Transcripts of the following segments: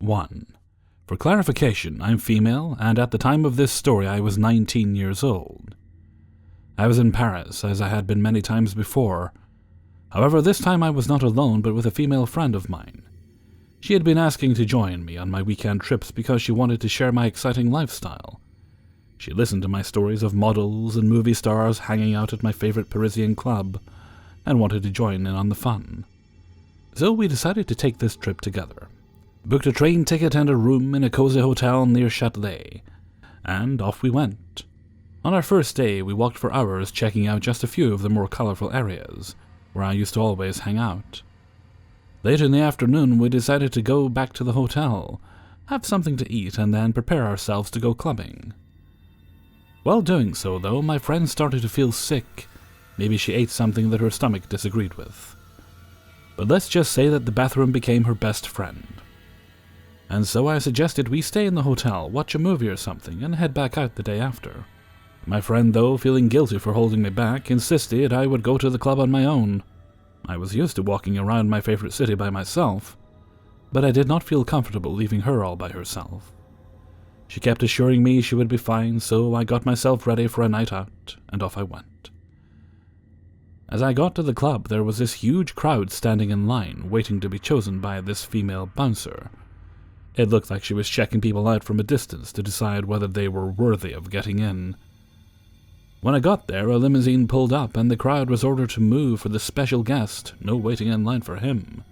1. For clarification, I'm female, and at the time of this story I was 19 years old. I was in Paris, as I had been many times before. However, this time I was not alone, but with a female friend of mine. She had been asking to join me on my weekend trips because she wanted to share my exciting lifestyle. She listened to my stories of models and movie stars hanging out at my favorite Parisian club, and wanted to join in on the fun. So we decided to take this trip together. Booked a train ticket and a room in a cozy hotel near Châtelet, and off we went. On our first day, we walked for hours checking out just a few of the more colorful areas, where I used to always hang out. Later in the afternoon, we decided to go back to the hotel, have something to eat, and then prepare ourselves to go clubbing. While doing so, though, my friend started to feel sick. Maybe she ate something that her stomach disagreed with. But let's just say that the bathroom became her best friend. And so I suggested we stay in the hotel, watch a movie or something, and head back out the day after. My friend, though, feeling guilty for holding me back, insisted I would go to the club on my own. I was used to walking around my favorite city by myself, but I did not feel comfortable leaving her all by herself. She kept assuring me she would be fine, so I got myself ready for a night out, and off I went. As I got to the club, there was this huge crowd standing in line, waiting to be chosen by this female bouncer. It looked like she was checking people out from a distance to decide whether they were worthy of getting in. When I got there, a limousine pulled up, and the crowd was ordered to move for the special guest, no waiting in line for him.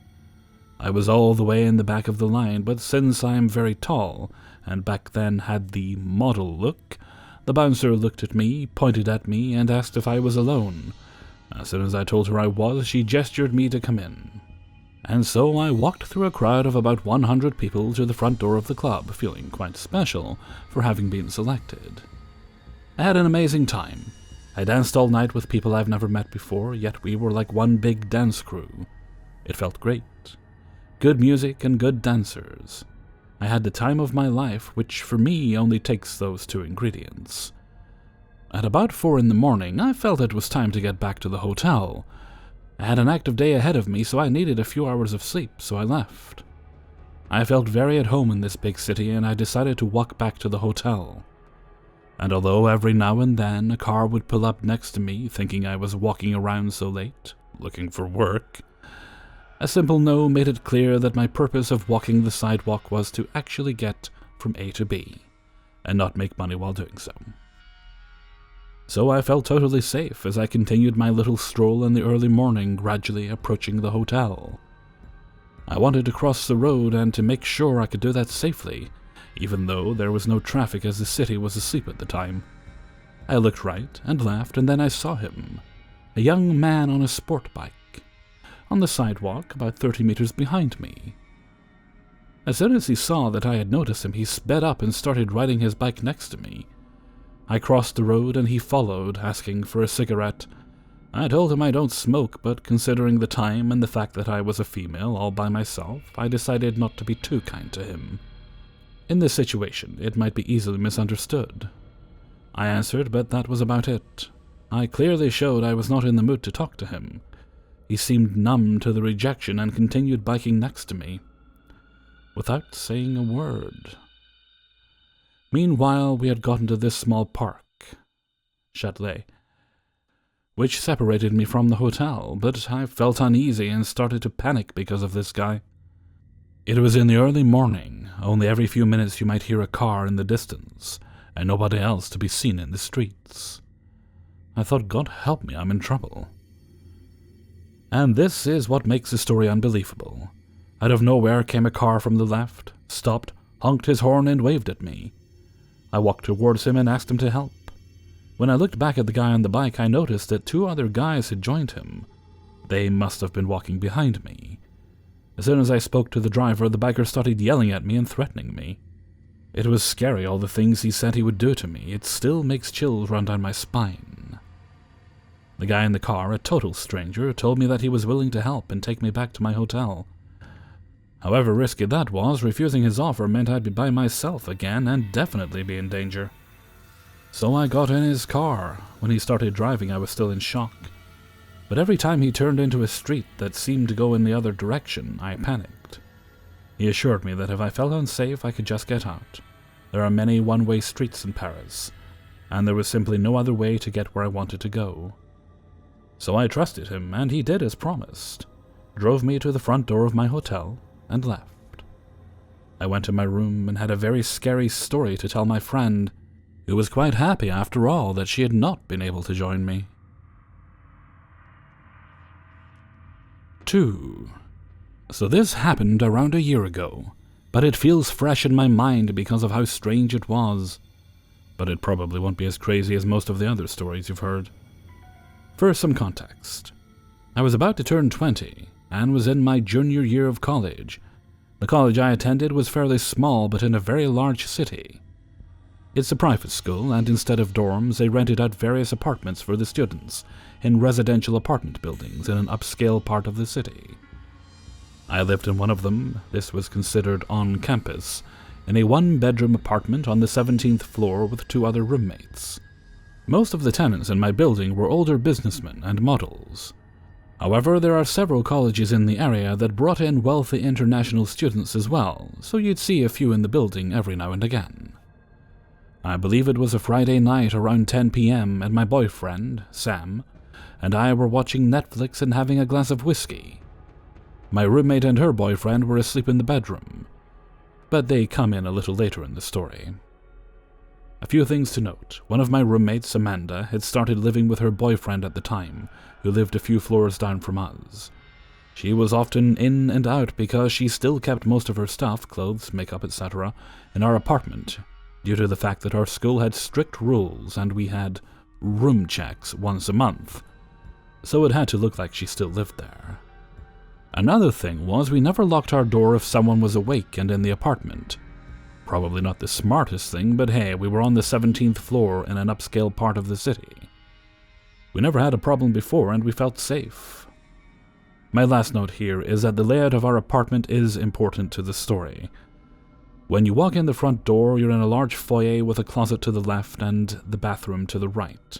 I was all the way in the back of the line, but since I am very tall, and back then had the model look, the bouncer looked at me, pointed at me, and asked if I was alone. As soon as I told her I was, she gestured me to come in. And so I walked through a crowd of about 100 people to the front door of the club, feeling quite special for having been selected. I had an amazing time. I danced all night with people I've never met before, yet we were like one big dance crew. It felt great. Good music and good dancers. I had the time of my life, which for me only takes those two ingredients. At about 4 in the morning, I felt it was time to get back to the hotel. I had an active day ahead of me, so I needed a few hours of sleep, so I left. I felt very at home in this big city, and I decided to walk back to the hotel. And although every now and then a car would pull up next to me, thinking I was walking around so late, looking for work, a simple no made it clear that my purpose of walking the sidewalk was to actually get from A to B, and not make money while doing so. So I felt totally safe as I continued my little stroll in the early morning, gradually approaching the hotel. I wanted to cross the road and to make sure I could do that safely, even though there was no traffic as the city was asleep at the time. I looked right and left, and then I saw him, a young man on a sport bike, on the sidewalk about 30 meters behind me. As soon as he saw that I had noticed him, he sped up and started riding his bike next to me. I crossed the road and he followed, asking for a cigarette. I told him I don't smoke, but considering the time and the fact that I was a female all by myself, I decided not to be too kind to him. In this situation, it might be easily misunderstood. I answered, but that was about it. I clearly showed I was not in the mood to talk to him. He seemed numb to the rejection and continued biking next to me, without saying a word. Meanwhile, we had gotten to this small park, Châtelet, which separated me from the hotel, but I felt uneasy and started to panic because of this guy. It was in the early morning. Only every few minutes you might hear a car in the distance, and nobody else to be seen in the streets. I thought, God help me, I'm in trouble. And this is what makes the story unbelievable. Out of nowhere came a car from the left, stopped, honked his horn, and waved at me. I walked towards him and asked him to help. When I looked back at the guy on the bike, I noticed that 2 other guys had joined him. They must have been walking behind me. As soon as I spoke to the driver, the biker started yelling at me and threatening me. It was scary, all the things he said he would do to me. It still makes chills run down my spine. The guy in the car, a total stranger, told me that he was willing to help and take me back to my hotel. However risky that was, refusing his offer meant I'd be by myself again and definitely be in danger. So I got in his car. When he started driving, I was still in shock. But every time he turned into a street that seemed to go in the other direction, I panicked. He assured me that if I felt unsafe, I could just get out. There are many one-way streets in Paris, and there was simply no other way to get where I wanted to go. So I trusted him, and he did as promised. Drove me to the front door of my hotel, and left. I went to my room and had a very scary story to tell my friend, who was quite happy after all that she had not been able to join me. 2. So this happened around a year ago, but it feels fresh in my mind because of how strange it was. But it probably won't be as crazy as most of the other stories you've heard. For some context, I was about to turn 20 and was in my junior year of college. The college I attended was fairly small but in a very large city. It's a private school, and instead of dorms, they rented out various apartments for the students in residential apartment buildings in an upscale part of the city. I lived in one of them. This was considered on campus, in a one-bedroom apartment on the 17th floor with 2 other roommates. Most of the tenants in my building were older businessmen and models. However, there are several colleges in the area that brought in wealthy international students as well, so you'd see a few in the building every now and again. I believe it was a Friday night around 10 p.m. and my boyfriend, Sam, and I were watching Netflix and having a glass of whiskey. My roommate and her boyfriend were asleep in the bedroom, but they come in a little later in the story. A few things to note. One of my roommates, Amanda, had started living with her boyfriend at the time, who lived a few floors down from us. She was often in and out because she still kept most of her stuff, clothes, makeup, etc., in our apartment, due to the fact that our school had strict rules and we had room checks once a month, so it had to look like she still lived there. Another thing was we never locked our door if someone was awake and in the apartment. Probably not the smartest thing, but hey, we were on the 17th floor in an upscale part of the city. We never had a problem before and we felt safe. My last note here is that the layout of our apartment is important to the story. When you walk in the front door, you're in a large foyer with a closet to the left and the bathroom to the right.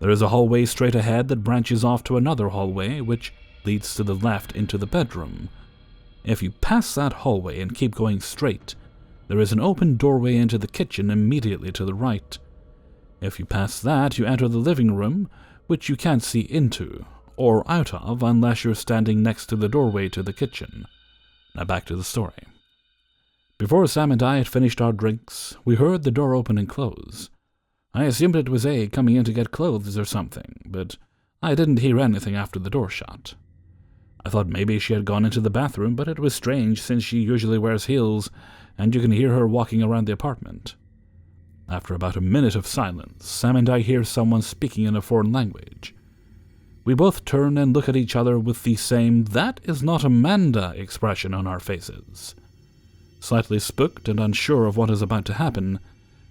There is a hallway straight ahead that branches off to another hallway, which leads to the left into the bedroom. If you pass that hallway and keep going straight, there is an open doorway into the kitchen immediately to the right. If you pass that, you enter the living room, which you can't see into, or out of unless you're standing next to the doorway to the kitchen. Now back to the story. Before Sam and I had finished our drinks, we heard the door open and close. I assumed it was A coming in to get clothes or something, but I didn't hear anything after the door shut. I thought maybe she had gone into the bathroom, but it was strange since she usually wears heels, and you can hear her walking around the apartment. After about a minute of silence, Sam and I hear someone speaking in a foreign language. We both turn and look at each other with the same "that is not Amanda" expression on our faces. Slightly spooked and unsure of what is about to happen,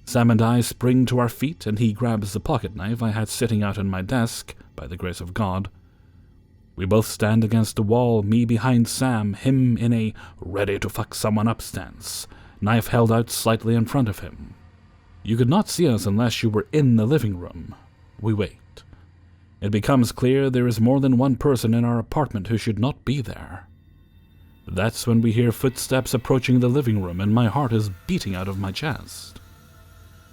Sam and I spring to our feet and he grabs the pocket knife I had sitting out on my desk, by the grace of God. We both stand against the wall, me behind Sam, him in a ready-to-fuck-someone-up stance, knife held out slightly in front of him. You could not see us unless you were in the living room. We wait. It becomes clear there is more than one person in our apartment who should not be there. That's when we hear footsteps approaching the living room and my heart is beating out of my chest.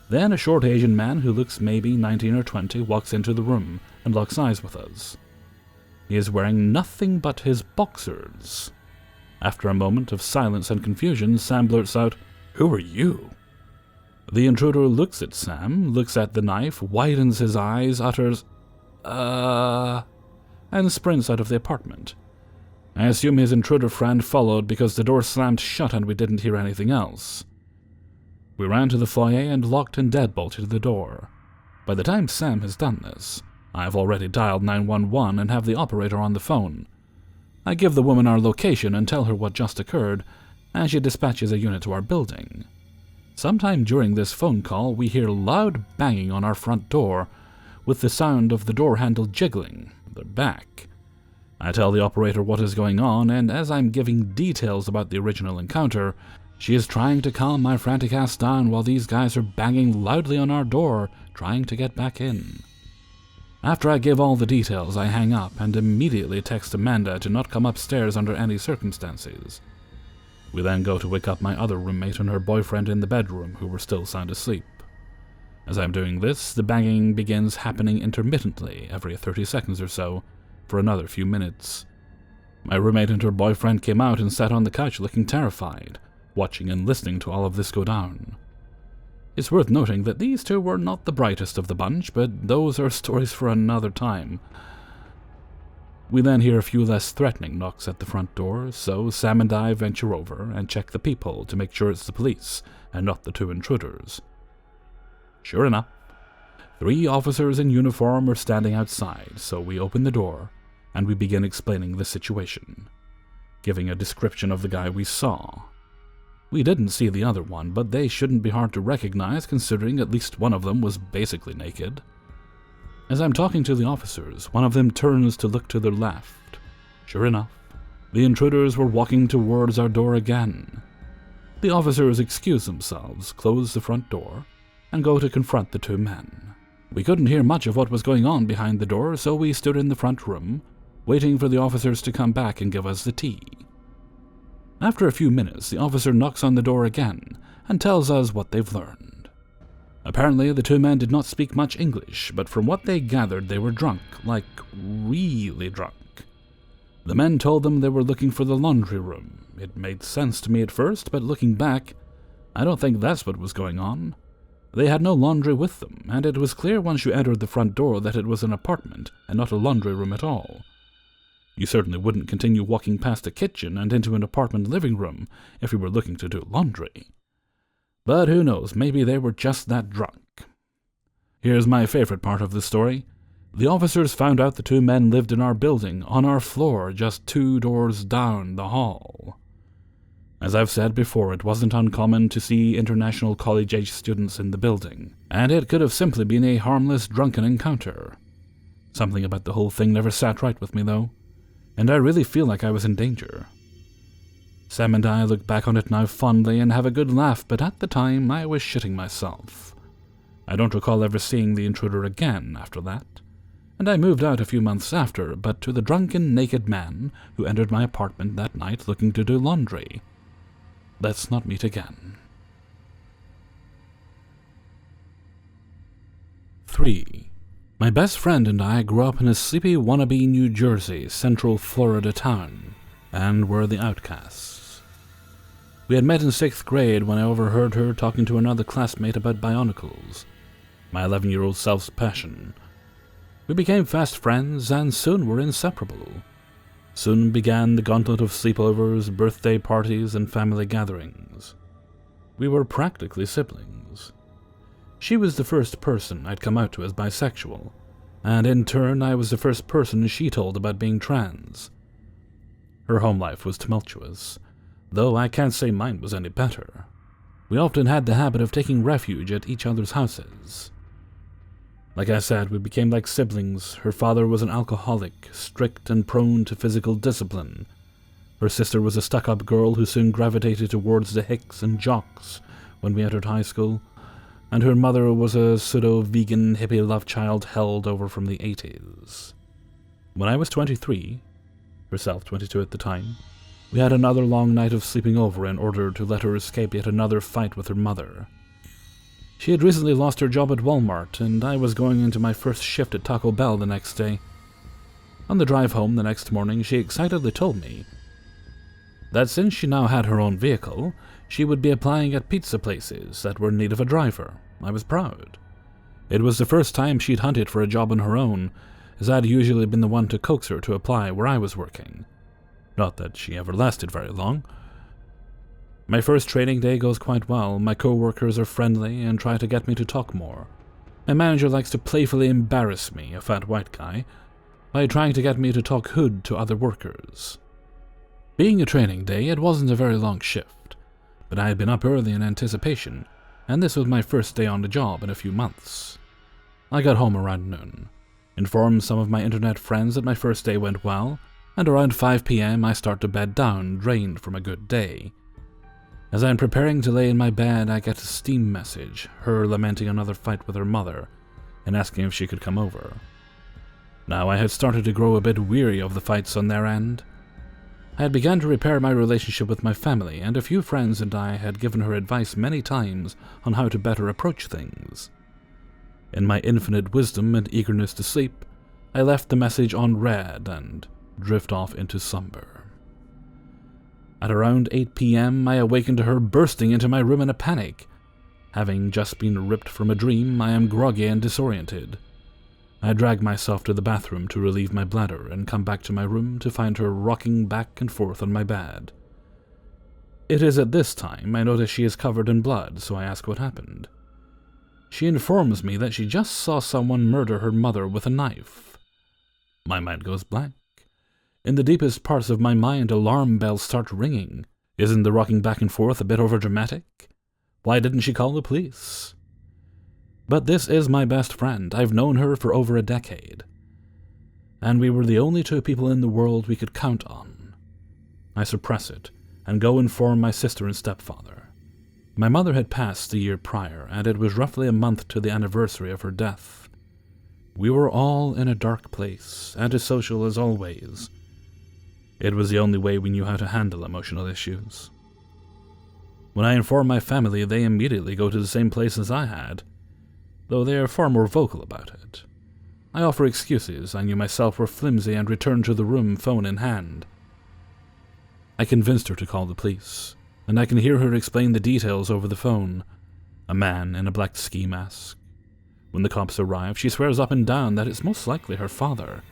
Then a short Asian man who looks maybe 19 or 20 walks into the room and locks eyes with us. He is wearing nothing but his boxers. After a moment of silence and confusion, Sam blurts out, "Who are you?" The intruder looks at Sam, looks at the knife, widens his eyes, utters, and sprints out of the apartment. I assume his intruder friend followed because the door slammed shut and we didn't hear anything else. We ran to the foyer and locked and deadbolted the door. By the time Sam has done this, I have already dialed 911 and have the operator on the phone. I give the woman our location and tell her what just occurred, and she dispatches a unit to our building. Sometime during this phone call, we hear loud banging on our front door, with the sound of the door handle jiggling. They're back. I tell the operator what is going on, and as I'm giving details about the original encounter, she is trying to calm my frantic ass down while these guys are banging loudly on our door, trying to get back in. After I give all the details, I hang up and immediately text Amanda to not come upstairs under any circumstances. We then go to wake up my other roommate and her boyfriend in the bedroom, who were still sound asleep. As I'm doing this, the banging begins happening intermittently every 30 seconds or so, for another few minutes. My roommate and her boyfriend came out and sat on the couch looking terrified, watching and listening to all of this go down. It's worth noting that these two were not the brightest of the bunch, but those are stories for another time. We then hear a few less threatening knocks at the front door, so Sam and I venture over and check the peephole to make sure it's the police and not the two intruders. Sure enough, 3 officers in uniform are standing outside, so we open the door and we begin explaining the situation, giving a description of the guy we saw. We didn't see the other one, but they shouldn't be hard to recognize considering at least one of them was basically naked. As I'm talking to the officers, one of them turns to look to their left. Sure enough, the intruders were walking towards our door again. The officers excuse themselves, close the front door, and go to confront the 2 men. We couldn't hear much of what was going on behind the door, so we stood in the front room, waiting for the officers to come back and give us the tea. After a few minutes, the officer knocks on the door again and tells us what they've learned. Apparently, the 2 men did not speak much English, but from what they gathered, they were drunk, like really drunk. The men told them they were looking for the laundry room. It made sense to me at first, but looking back, I don't think that's what was going on. They had no laundry with them, and it was clear once you entered the front door that it was an apartment and not a laundry room at all. You certainly wouldn't continue walking past a kitchen and into an apartment living room if you were looking to do laundry. But who knows, maybe they were just that drunk. Here's my favorite part of the story. The officers found out the 2 men lived in our building, on our floor, just 2 doors down the hall. As I've said before, it wasn't uncommon to see international college-age students in the building, and it could have simply been a harmless drunken encounter. Something about the whole thing never sat right with me, though, and I really feel like I was in danger. Sam and I look back on it now fondly and have a good laugh, but at the time I was shitting myself. I don't recall ever seeing the intruder again after that, and I moved out a few months after, but to the drunken, naked man who entered my apartment that night looking to do laundry, let's not meet again. 3. My best friend and I grew up in a sleepy wannabe New Jersey, central Florida town, and were the outcasts. We had met in 6th grade when I overheard her talking to another classmate about bionicles, my 11-year-old self's passion. We became fast friends and soon were inseparable. Soon began the gauntlet of sleepovers, birthday parties, and family gatherings. We were practically siblings. She was the first person I'd come out to as bisexual, and in turn I was the first person she told about being trans. Her home life was tumultuous, though I can't say mine was any better. We often had the habit of taking refuge at each other's houses. Like I said, we became like siblings. Her father was an alcoholic, strict and prone to physical discipline. Her sister was a stuck-up girl who soon gravitated towards the hicks and jocks when we entered high school, and her mother was a pseudo-vegan hippie love child held over from the 80s. When I was 23, herself 22 at the time, we had another long night of sleeping over in order to let her escape yet another fight with her mother. She had recently lost her job at Walmart, and I was going into my first shift at Taco Bell the next day. On the drive home the next morning, she excitedly told me that since she now had her own vehicle, she would be applying at pizza places that were in need of a driver. I was proud. It was the first time she'd hunted for a job on her own, as I'd usually been the one to coax her to apply where I was working. Not that she ever lasted very long. My first training day goes quite well. My co-workers are friendly and try to get me to talk more. My manager likes to playfully embarrass me, a fat white guy, by trying to get me to talk hood to other workers. Being a training day, it wasn't a very long shift, but I had been up early in anticipation, and this was my first day on the job in a few months. I got home around noon, informed some of my internet friends that my first day went well, and around 5 p.m. I start to bed down, drained from a good day. As I'm preparing to lay in my bed, I get a Steam message, her lamenting another fight with her mother, and asking if she could come over. Now I had started to grow a bit weary of the fights on their end. I had begun to repair my relationship with my family, and a few friends and I had given her advice many times on how to better approach things. In my infinite wisdom and eagerness to sleep, I left the message on read and drift off into slumber. At around 8 p.m., I awakened to her bursting into my room in a panic. Having just been ripped from a dream, I am groggy and disoriented. I drag myself to the bathroom to relieve my bladder and come back to my room to find her rocking back and forth on my bed. It is at this time I notice she is covered in blood, so I ask what happened. She informs me that she just saw someone murder her mother with a knife. My mind goes blank. In the deepest parts of my mind, alarm bells start ringing. Isn't the rocking back and forth a bit overdramatic? Why didn't she call the police? But this is my best friend. I've known her for over a decade. And we were the only two people in the world we could count on. I suppress it and go inform my sister and stepfather. My mother had passed the year prior, and it was roughly a month to the anniversary of her death. We were all in a dark place, antisocial as always. It was the only way we knew how to handle emotional issues. When I inform my family, they immediately go to the same place as I had, though they are far more vocal about it. I offer excuses I knew myself were flimsy and return to the room, phone in hand. I convinced her to call the police, and I can hear her explain the details over the phone. A man in a black ski mask. When the cops arrive, she swears up and down that it's most likely her father.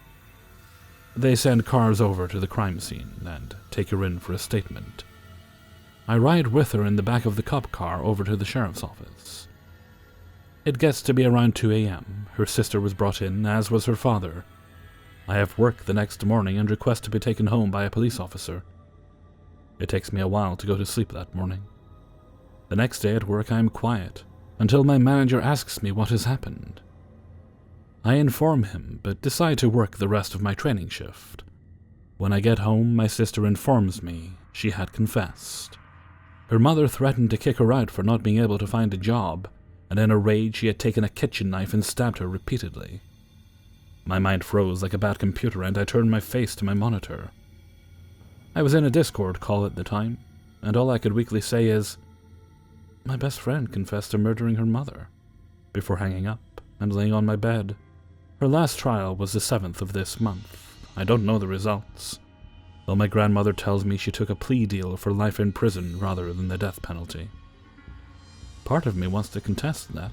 They send cars over to the crime scene and take her in for a statement. I ride with her in the back of the cop car over to the sheriff's office. It gets to be around 2 a.m. Her sister was brought in, as was her father. I have work the next morning and request to be taken home by a police officer. It takes me a while to go to sleep that morning. The next day at work I am quiet, until my manager asks me what has happened. I inform him, but decide to work the rest of my training shift. When I get home, my sister informs me she had confessed. Her mother threatened to kick her out for not being able to find a job, and in a rage she had taken a kitchen knife and stabbed her repeatedly. My mind froze like a bad computer, and I turned my face to my monitor. I was in a Discord call at the time, and all I could weakly say is, "My best friend confessed to murdering her mother," before hanging up and laying on my bed. Her last trial was the 7th of this month. I don't know the results, though my grandmother tells me she took a plea deal for life in prison rather than the death penalty. Part of me wants to contest that,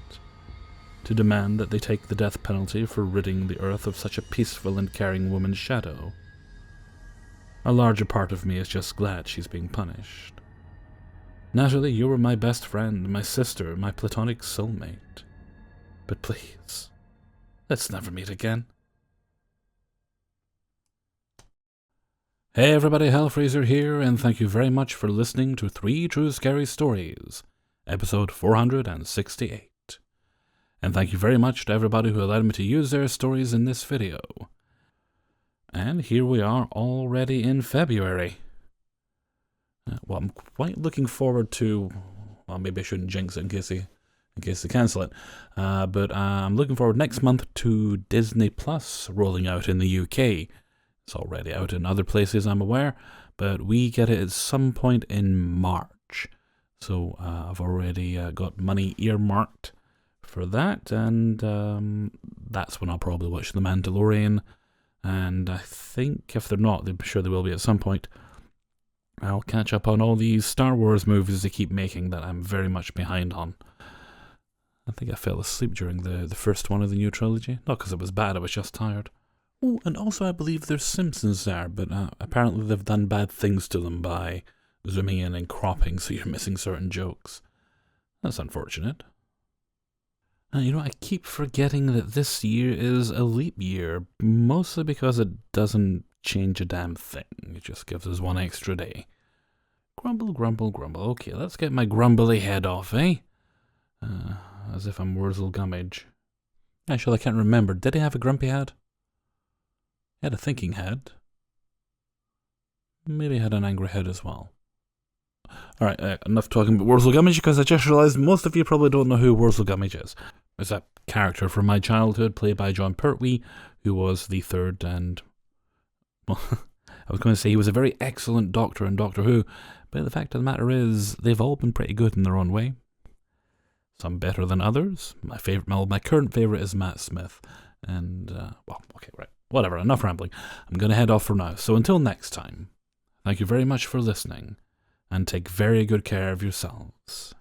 to demand that they take the death penalty for ridding the earth of such a peaceful and caring woman's shadow. A larger part of me is just glad she's being punished. Natalie, you were my best friend, my sister, my platonic soulmate. But please, let's never meet again. Hey everybody, Hellfreezer here, and thank you very much for listening to 3 True Scary Stories, episode 468. And thank you very much to everybody who allowed me to use their stories in this video. And here we are already in February. Well, I'm quite looking forward to, well, maybe I shouldn't jinx it in case they cancel it, but I'm looking forward next month to Disney Plus rolling out in the UK. It's already out in other places, I'm aware, but we get it at some point in March. So I've already got money earmarked for that, and that's when I'll probably watch The Mandalorian. And I think if they're not, I'm sure they will be at some point, I'll catch up on all these Star Wars movies they keep making that I'm very much behind on. I think I fell asleep during the first one of the new trilogy. Not because it was bad, I was just tired. Oh, and also I believe there's Simpsons there, but apparently they've done bad things to them by zooming in and cropping so you're missing certain jokes. That's unfortunate. I keep forgetting that this year is a leap year, mostly because it doesn't change a damn thing. It just gives us one extra day. Grumble, grumble, grumble. Okay, let's get my grumbly head off, eh? As if I'm Wurzel Gummidge. Actually, I can't remember. Did he have a grumpy head? He had a thinking head. Maybe he had an angry head as well. Alright, enough talking about Wurzel Gummidge, because I just realised most of you probably don't know who Wurzel Gummidge is. It's a character from my childhood, played by John Pertwee, who was the third and, well, I was going to say he was a very excellent Doctor in Doctor Who, but the fact of the matter is, they've all been pretty good in their own way. Some better than others. My current favourite is Matt Smith. And, okay, right. Whatever, enough rambling. I'm going to head off for now. So until next time, thank you very much for listening, and take very good care of yourselves.